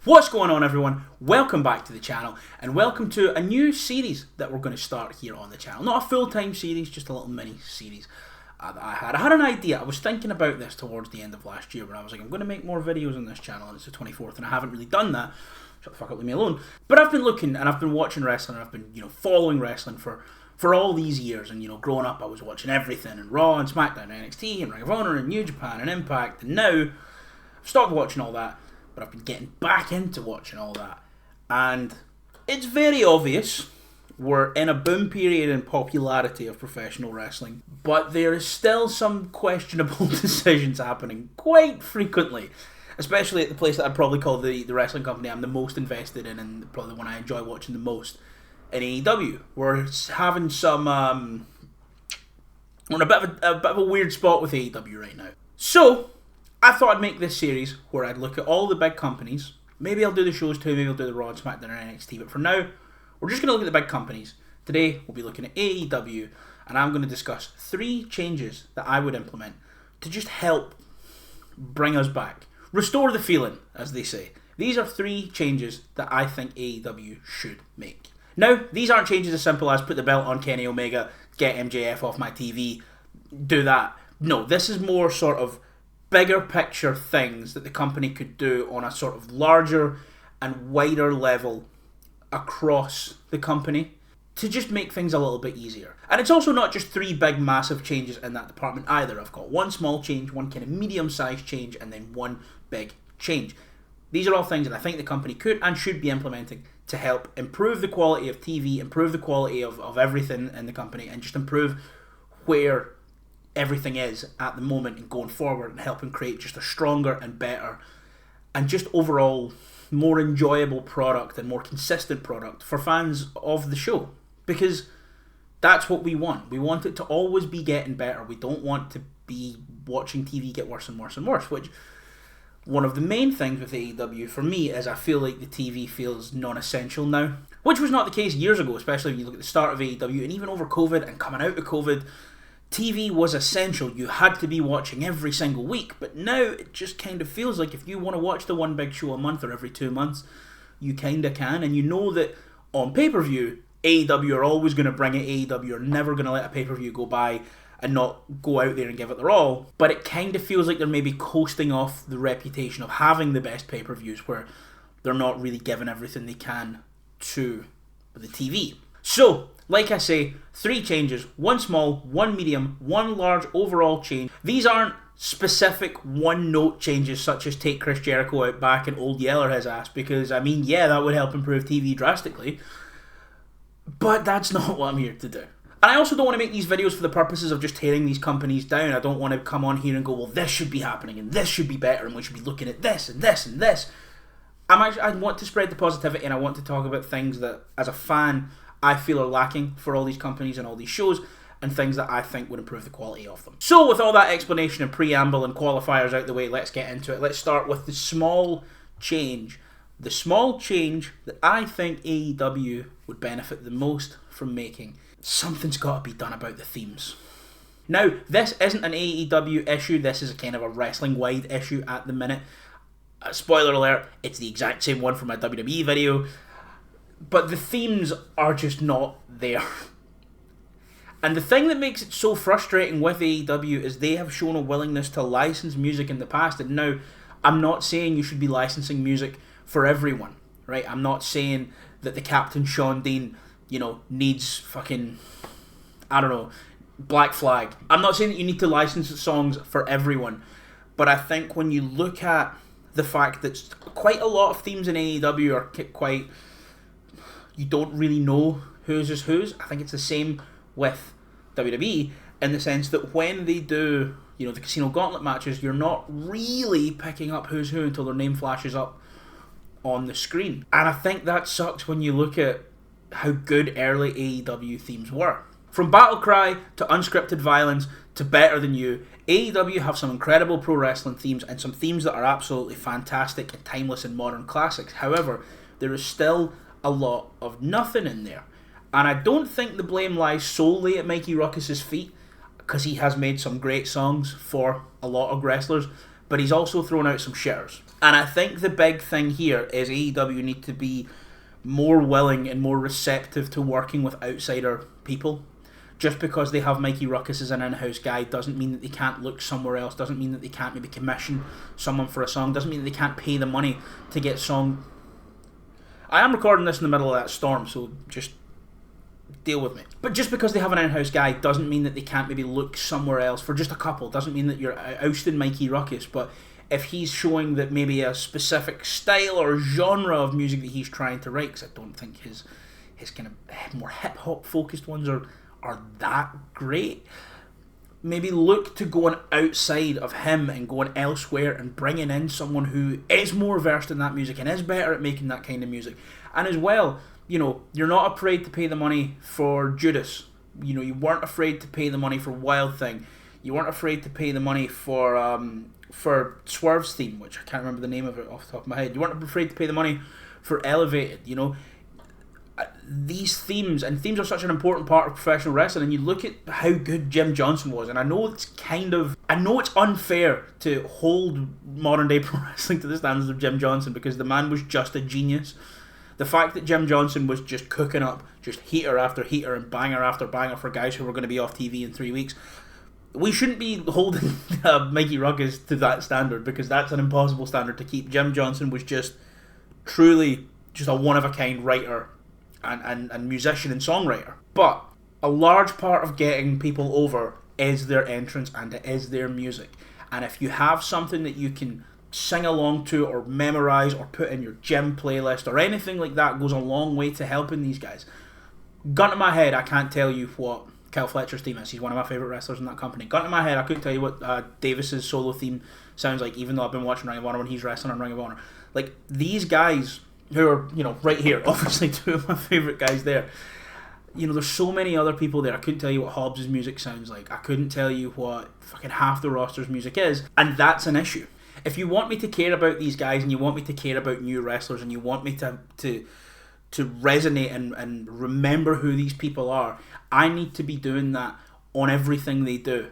What's going on, everyone? Welcome back to the channel, and welcome to a new series that we're going to start here on the channel. Not a full-time series, just a little mini-series that I had. I had an idea. I was thinking about this towards the end of last year, when I was like, I'm going to make more videos on this channel, and it's the 24th, and I haven't really done that. Shut the fuck up, leave me alone. But I've been looking, and I've been watching wrestling, and I've been, following wrestling for all these years. And, growing up, I was watching everything, and Raw, and SmackDown, and NXT, and Ring of Honor, and New Japan, and Impact, and now I've stopped watching all that. But I've been getting back into watching all that. And it's very obvious we're in a boom period in popularity of professional wrestling. But there is still some questionable decisions happening quite frequently. Especially at the place that I'd probably call the wrestling company I'm the most invested in, and probably the one I enjoy watching the most, in AEW. We're having some... we're in a bit of a weird spot with AEW right now. So I thought I'd make this series where I'd look at all the big companies. Maybe I'll do the shows too, maybe I'll do the Raw and SmackDown and NXT, but for now, we're just going to look at the big companies. Today, we'll be looking at AEW, and I'm going to discuss 3 changes that I would implement to just help bring us back. Restore the feeling, as they say. These are 3 changes that I think AEW should make. Now, these aren't changes as simple as put the belt on Kenny Omega, get MJF off my TV, do that. No, this is more sort of bigger picture things that the company could do on a sort of larger and wider level across the company to just make things a little bit easier. And it's also not just 3 big massive changes in that department either. I've got 1 small change, 1 kind of medium-sized change, and then 1 big change. These are all things that I think the company could and should be implementing to help improve the quality of TV, improve the quality of everything in the company, and just improve where everything is at the moment and going forward, and helping create just a stronger and better and just overall more enjoyable product and more consistent product for fans of the show, because that's what we want. We want it to always be getting better. We don't want to be watching TV get worse and worse and worse, which one of the main things with AEW for me is I feel like the TV feels non-essential now, which was not the case years ago, especially when you look at the start of AEW and even over COVID and coming out of COVID. TV was essential. You had to be watching every single week, but now it just kind of feels like if you want to watch the one big show a month or every 2 months, you kind of can, and you know that on pay-per-view, AEW are always going to bring it. AEW are never going to let a pay-per-view go by and not go out there and give it their all, but it kind of feels like they're maybe coasting off the reputation of having the best pay-per-views, where they're not really giving everything they can to the TV. So, like I say, 3 changes, 1 small, 1 medium, 1 large overall change. These aren't specific one-note changes such as take Chris Jericho out back and Old Yeller his ass, because, I mean, yeah, that would help improve TV drastically, but that's not what I'm here to do. And I also don't want to make these videos for the purposes of just tearing these companies down. I don't want to come on here and go, well, this should be happening, and this should be better, and we should be looking at this, and this, and this. I want to spread the positivity, and I want to talk about things that, as a fan, I feel are lacking for all these companies and all these shows, and things that I think would improve the quality of them. So with all that explanation and preamble and qualifiers out the way, let's get into it. Let's start with the small change. The small change that I think AEW would benefit the most from making. Something's got to be done about the themes. Now, this isn't an AEW issue, this is a kind of a wrestling-wide issue at the minute. Spoiler alert, it's the exact same one from my WWE video. But the themes are just not there. And the thing that makes it so frustrating with AEW is they have shown a willingness to license music in the past. And now, I'm not saying you should be licensing music for everyone, right? I'm not saying that the Captain Sean Dean, needs fucking, Black Flag. I'm not saying that you need to license songs for everyone. But I think when you look at the fact that quite a lot of themes in AEW are quite... you don't really know whose is whose. I think it's the same with WWE in the sense that when they do, the Casino Gauntlet matches, you're not really picking up who's who until their name flashes up on the screen. And I think that sucks when you look at how good early AEW themes were. From Battle Cry to Unscripted Violence to Better Than You, AEW have some incredible pro wrestling themes and some themes that are absolutely fantastic and timeless and modern classics. However, there is still a lot of nothing in there. And I don't think the blame lies solely at Mikey Ruckus's feet, because he has made some great songs for a lot of wrestlers, but he's also thrown out some shitters. And I think the big thing here is AEW need to be more willing and more receptive to working with outsider people. Just because they have Mikey Ruckus as an in-house guy doesn't mean that they can't look somewhere else, doesn't mean that they can't maybe commission someone for a song, doesn't mean that they can't pay the money to get song. I am recording this in the middle of that storm, so just deal with me. But just because they have an in-house guy doesn't mean that they can't maybe look somewhere else for just a couple, doesn't mean that you're ousting Mikey Ruckus, but if he's showing that maybe a specific style or genre of music that he's trying to write, because I don't think his kind of more hip-hop focused ones are that great, maybe look to going outside of him and going elsewhere and bringing in someone who is more versed in that music and is better at making that kind of music. And as well, you know, you're not afraid to pay the money for Judas. You know, you weren't afraid to pay the money for Wild Thing. You weren't afraid to pay the money for Swerve's theme, which I can't remember the name of it off the top of my head. You weren't afraid to pay the money for Elevated, you know. These themes are such an important part of professional wrestling, and you look at how good Jim Johnson was, and I know it's unfair to hold modern day pro wrestling to the standards of Jim Johnson, because the man was just a genius. The fact that Jim Johnson was just cooking up just heater after heater and banger after banger for guys who were going to be off TV in 3 weeks, we shouldn't be holding Mikey Ruckus to that standard, because that's an impossible standard to keep. Jim Johnson was just truly just a one-of-a-kind writer and musician and songwriter. But a large part of getting people over is their entrance and it is their music. And if you have something that you can sing along to or memorize or put in your gym playlist or anything like that, goes a long way to helping these guys. Gun to my head, I can't tell you what Kyle Fletcher's theme is. He's one of my favourite wrestlers in that company. Gun to my head, I couldn't tell you what Davis's solo theme sounds like, even though I've been watching Ring of Honor when he's wrestling on Ring of Honor. Like, these guys who are, you know, right here, obviously two of my favourite guys there. You know, there's so many other people there. I couldn't tell you what Hobbs' music sounds like. I couldn't tell you what fucking half the roster's music is. And that's an issue. If you want me to care about these guys and you want me to care about new wrestlers and you want me to resonate and remember who these people are, I need to be doing that on everything they do.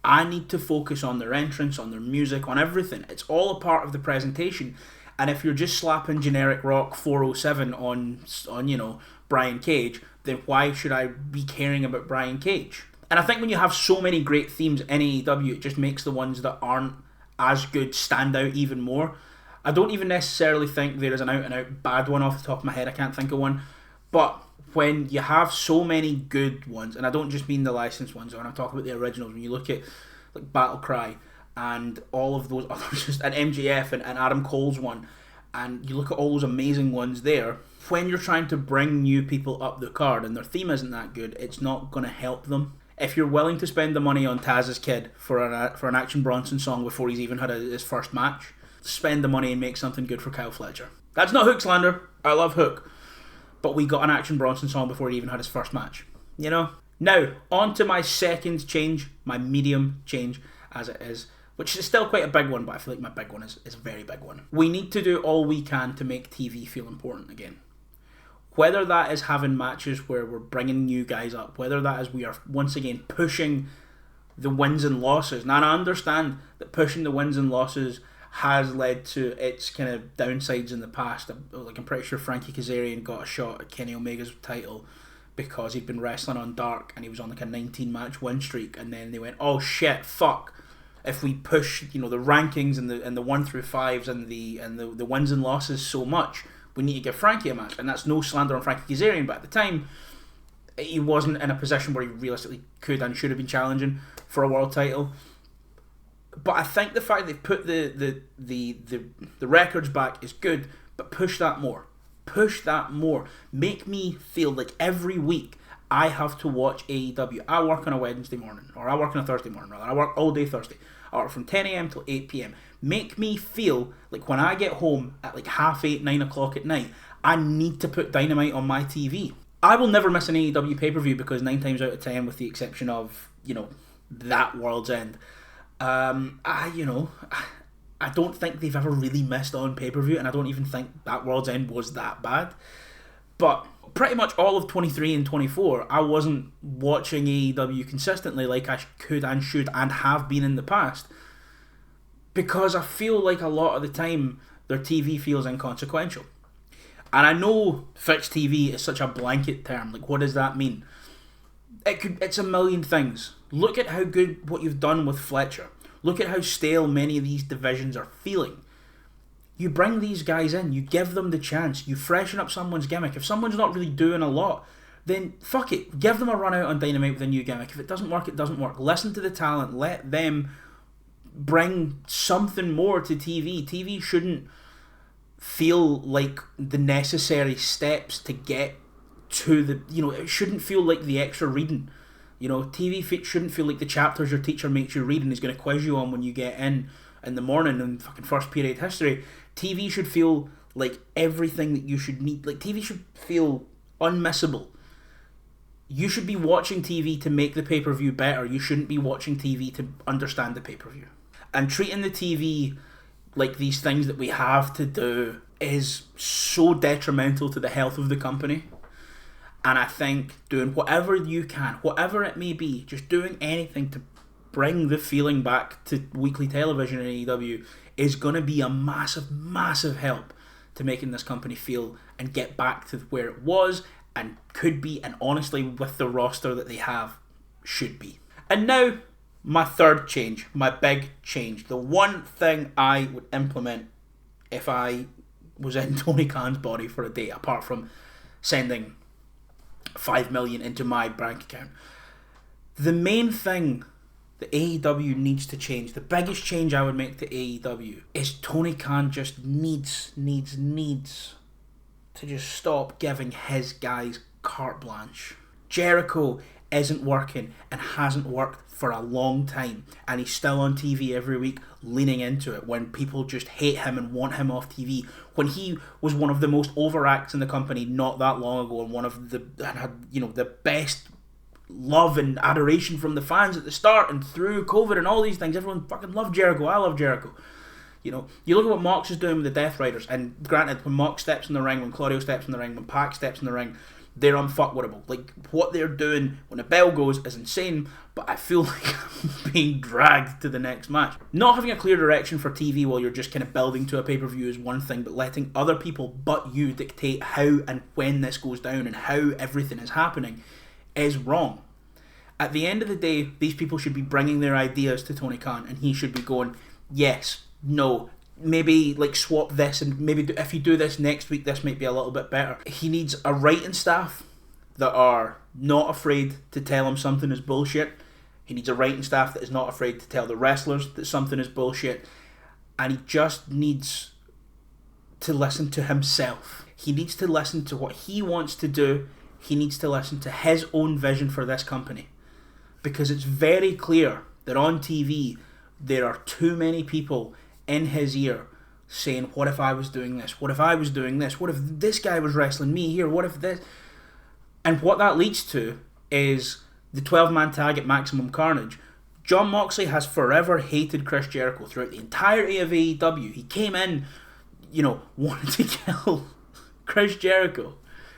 I need to focus on their entrance, on their music, on everything. It's all a part of the presentation. And if you're just slapping generic rock 407 on you know, Brian Cage, then why should I be caring about Brian Cage? And I think when you have so many great themes in AEW, it just makes the ones that aren't as good stand out even more. I don't even necessarily think there is an out-and-out bad one off the top of my head. I can't think of one. But when you have so many good ones, and I don't just mean the licensed ones, when I'm talking about the originals, when you look at like Battle Cry and all of those others, just and MJF and Adam Cole's one, and you look at all those amazing ones there, when you're trying to bring new people up the card and their theme isn't that good, it's not going to help them. If you're willing to spend the money on Taz's Kid for an Action Bronson song before he's even had his first match, spend the money and make something good for Kyle Fletcher. That's not Hook slander. I love Hook. But we got an Action Bronson song before he even had his first match. You know? Now, on to my second change, my medium change, as it is, which is still quite a big one, but I feel like my big one is a very big one. We need to do all we can to make TV feel important again. Whether that is having matches where we're bringing new guys up, whether that is we are once again pushing the wins and losses. Now, I understand that pushing the wins and losses has led to its kind of downsides in the past. Like, I'm pretty sure Frankie Kazarian got a shot at Kenny Omega's title because he'd been wrestling on Dark and he was on like a 19-match win streak, and then they went, oh shit, fuck. If we push, you know, the rankings and the 1 through 5s and the wins and losses so much, we need to give Frankie a match. And that's no slander on Frankie Kazarian, but at the time he wasn't in a position where he realistically could and should have been challenging for a world title. But I think the fact they've put the records back is good, but push that more. Push that more. Make me feel like every week I have to watch AEW. I work on a Wednesday morning, or I work on a Thursday morning, rather. I work all day Thursday. I work from 10 a.m. till 8 p.m. Make me feel like when I get home at like 8:30, 9 o'clock at night, I need to put Dynamite on my TV. I will never miss an AEW pay-per-view because 9 times out of 10, with the exception of, you know, that World's End, I don't think they've ever really missed on pay-per-view, and I don't even think that World's End was that bad. But pretty much all of 23 and 24, I wasn't watching AEW consistently like I could and should and have been in the past. because I feel like a lot of the time their TV feels inconsequential. And I know fixed TV is such a blanket term. Like, what does that mean? It's a million things. Look at how good what you've done with Fletcher. Look at how stale many of these divisions are feeling. You bring these guys in, you give them the chance, you freshen up someone's gimmick. If someone's not really doing a lot, then fuck it. Give them a run out on Dynamite with a new gimmick. If it doesn't work, it doesn't work. Listen to the talent. Let them bring something more to TV. TV shouldn't feel like the necessary steps to get to the... it shouldn't feel like the extra reading. TV shouldn't feel like the chapters your teacher makes you read and is going to quiz you on when you get in the morning in fucking first period history. TV should feel like everything that you should need. Like, TV should feel unmissable. You should be watching TV to make the pay-per-view better. You shouldn't be watching TV to understand the pay-per-view. And treating the TV like these things that we have to do is so detrimental to the health of the company. And I think doing whatever you can, whatever it may be, just doing anything to bring the feeling back to weekly television in AEW is going to be a massive, massive help to making this company feel and get back to where it was and could be, and honestly, with the roster that they have, should be. And now, my third change, my big change, the one thing I would implement if I was in Tony Khan's body for a day, apart from sending $5 million into my bank account. The main thing that AEW needs to change, the biggest change I would make to AEW, is Tony Khan just needs to just stop giving his guys carte blanche. Jericho isn't working and hasn't worked for a long time, and he's still on TV every week leaning into it when people just hate him and want him off TV, when he was one of the most over acts in the company not that long ago, and one of the best love and adoration from the fans at the start and through COVID and all these things. Everyone fucking loved Jericho. I love Jericho. You look at what Mox is doing with the Death Riders, and granted, when Mox steps in the ring, when Claudio steps in the ring, when Pac steps in the ring, they're unfuckwittable. Like, what they're doing when the bell goes is insane, but I feel like I'm being dragged to the next match. Not having a clear direction for TV while you're just kind of building to a pay-per-view is one thing, but letting other people but you dictate how and when this goes down and how everything is happening is wrong. At the end of the day, these people should be bringing their ideas to Tony Khan, and he should be going, yes, no, maybe like swap this, and maybe if you do this next week, this might be a little bit better. He needs a writing staff that are not afraid to tell him something is bullshit. He needs a writing staff that is not afraid to tell the wrestlers that something is bullshit. And he just needs to listen to himself. He needs to listen to what he wants to do. He needs to listen to his own vision for this company. Because it's very clear that on TV, there are too many people in his ear saying, what if I was doing this? What if I was doing this? What if this guy was wrestling me here? What if this? And what that leads to is the 12-man tag at Maximum Carnage. Jon Moxley has forever hated Chris Jericho throughout the entirety of AEW. He came in, wanting to kill Chris Jericho.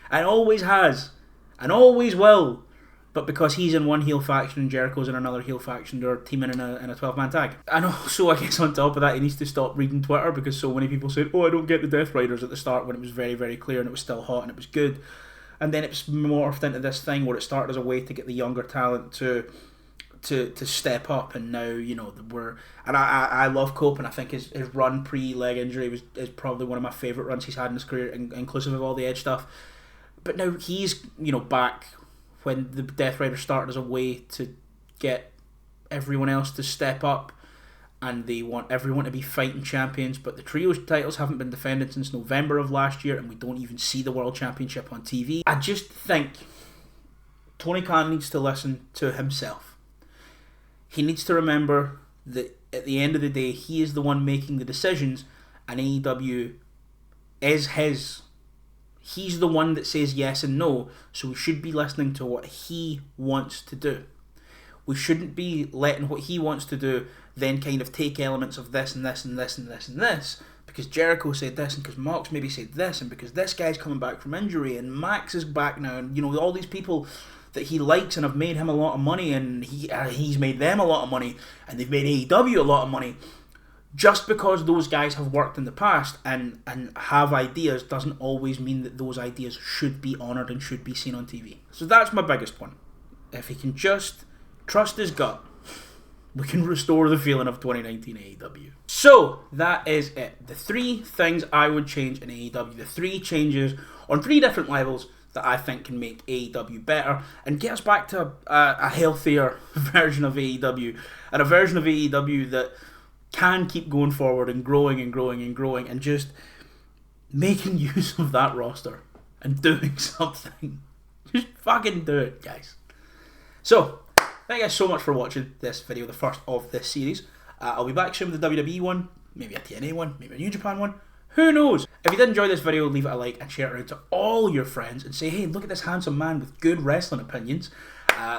And always has. And always will. But because he's in one heel faction and Jericho's in another heel faction, they're teaming in a 12-man tag. And also, I guess on top of that, he needs to stop reading Twitter, because so many people said, I don't get the Death Riders at the start, when it was very, very clear and it was still hot and it was good. And then it's morphed into this thing where it started as a way to get the younger talent to step up, and now, we're... And I love Cope, and I think his run pre-leg injury is probably one of my favourite runs he's had in his career, inclusive of all the Edge stuff. But now he's, back when the Death Riders started as a way to get everyone else to step up, and they want everyone to be fighting champions, but the trios titles haven't been defended since November of last year, and we don't even see the World Championship on TV. I just think Tony Khan needs to listen to himself. He needs to remember that at the end of the day, he is the one making the decisions, and AEW is his. He's the one that says yes and no, so we should be listening to what he wants to do. We shouldn't be letting what he wants to do then kind of take elements of this and this and this and this and this, because Jericho said this, and because Mox maybe said this, and because this guy's coming back from injury, and Max is back now, and all these people that he likes and have made him a lot of money, and he's made them a lot of money, and they've made AEW a lot of money. Just because those guys have worked in the past and have ideas doesn't always mean that those ideas should be honoured and should be seen on TV. So that's my biggest point. If he can just trust his gut, we can restore the feeling of 2019 AEW. So, that is it. The 3 things I would change in AEW. The 3 changes on 3 different levels that I think can make AEW better and get us back to a healthier version of AEW. And a version of AEW that can keep going forward and growing and growing and growing and just making use of that roster and doing something. Just fucking do it, guys. So, thank you guys so much for watching this video, the first of this series. I'll be back soon with the WWE one, maybe a TNA one, maybe a New Japan one. Who knows? If you did enjoy this video, leave it a like and share it around to all your friends and say, hey, look at this handsome man with good wrestling opinions.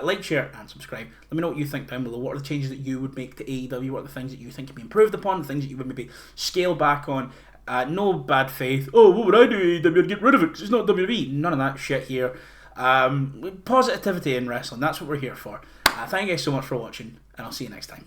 Like, share, and subscribe. Let me know what you think down below. What are the changes that you would make to AEW? What are the things that you think can be improved upon? The things that you would maybe scale back on? No bad faith. Oh, what would I do AEW? I'd get rid of it because it's not WWE. None of that shit here. Positivity in wrestling. That's what we're here for. Thank you guys so much for watching, and I'll see you next time.